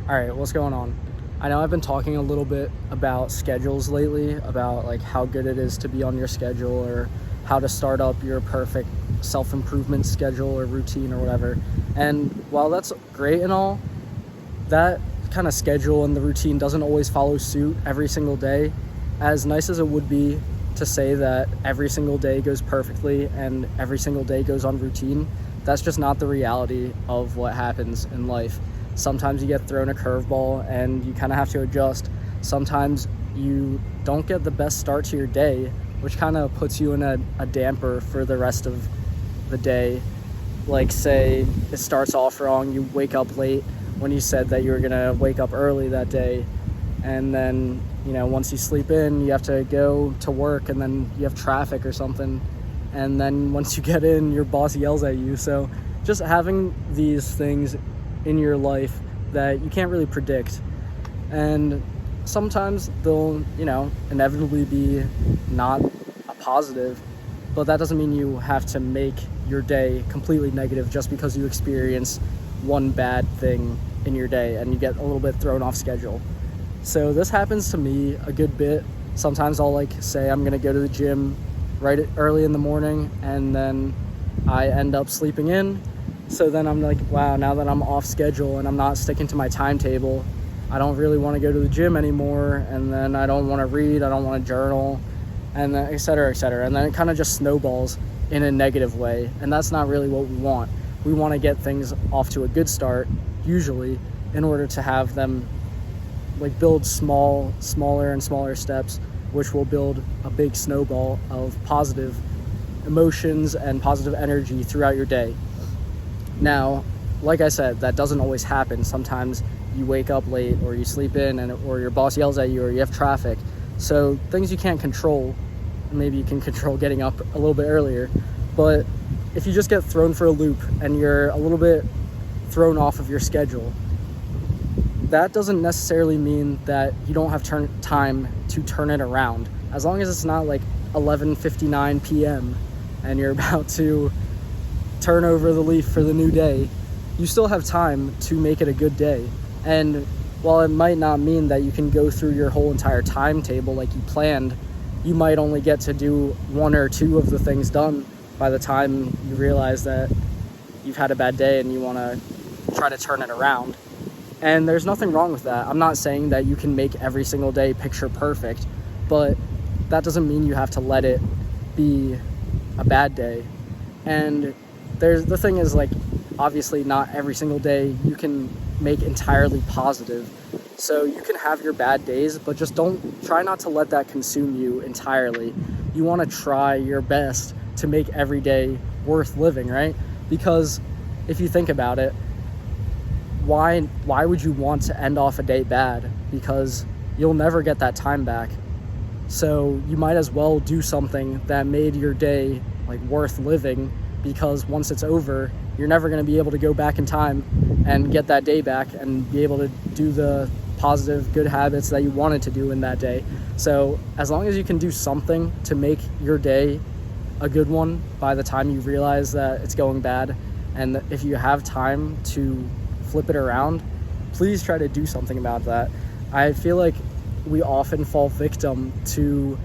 All right, what's going on? I know I've been talking a little bit about schedules lately, about like how good it is to be on your schedule or how to start up your perfect self-improvement schedule or routine or whatever. And while that's great and all, that kind of schedule and the routine doesn't always follow suit every single day. As nice as it would be to say that every single day goes perfectly and every single day goes on routine, that's just not the reality of what happens in life. Sometimes you get thrown a curveball and you kind of have to adjust. Sometimes you don't get the best start to your day, which kind of puts you in a damper for the rest of the day. Like, say it starts off wrong, you wake up late when you said that you were gonna wake up early that day, and then once you sleep in, you have to go to work, and then you have traffic or something, and then once you get in, your boss yells at you. So just having these things in your life that you can't really predict, and sometimes they'll inevitably be not a positive, but that doesn't mean you have to make your day completely negative just because you experience one bad thing in your day and you get a little bit thrown off schedule. So this happens to me a good bit. Sometimes I'll say I'm gonna go to the gym right early in the morning, and then I end up sleeping in. So then I'm like, wow, now that I'm off schedule and I'm not sticking to my timetable, I don't really want to go to the gym anymore, and then I don't want to read, I don't want to journal, and then et cetera, et cetera. And then it kind of just snowballs in a negative way, and that's not really what we want. We want to get things off to a good start, usually, in order to have them build smaller and smaller steps, which will build a big snowball of positive emotions and positive energy throughout your day. Now, like I said, that doesn't always happen. Sometimes you wake up late, or you sleep in, or your boss yells at you, or you have traffic. So things you can't control, maybe you can control getting up a little bit earlier. But if you just get thrown for a loop and you're a little bit thrown off of your schedule, that doesn't necessarily mean that you don't have time to turn it around. As long as it's not 11:59 p.m. and you're about to turn over the leaf for the new day, you still have time to make it a good day. And while it might not mean that you can go through your whole entire timetable like you planned, you might only get to do one or two of the things done by the time you realize that you've had a bad day and you want to try to turn it around. And there's nothing wrong with that. I'm not saying that you can make every single day picture perfect, but that doesn't mean you have to let it be a bad day. And the thing is, obviously not every single day you can make entirely positive. So you can have your bad days, but just try not to let that consume you entirely. You want to try your best to make every day worth living, right? Because if you think about it, why would you want to end off a day bad? Because you'll never get that time back. So you might as well do something that made your day worth living, because once it's over, you're never going to be able to go back in time and get that day back and be able to do the positive, good habits that you wanted to do in that day. So as long as you can do something to make your day a good one by the time you realize that it's going bad, and if you have time to flip it around, please try to do something about that. I feel like we often fall victim to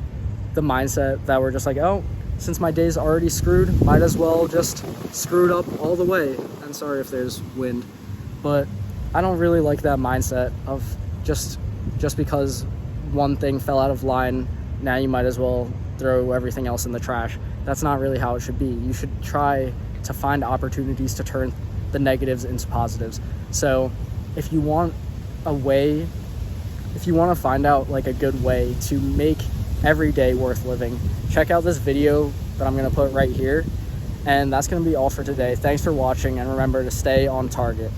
the mindset that we're just oh, since my day's already screwed, might as well just screw it up all the way. And sorry if there's wind, but I don't really like that mindset of just because one thing fell out of line, now you might as well throw everything else in the trash. That's not really how it should be. You should try to find opportunities to turn the negatives into positives. So if you want to find out a good way to make every day worth living, check out this video that I'm going to put right here. And that's going to be all for today. Thanks for watching, and remember to stay on target.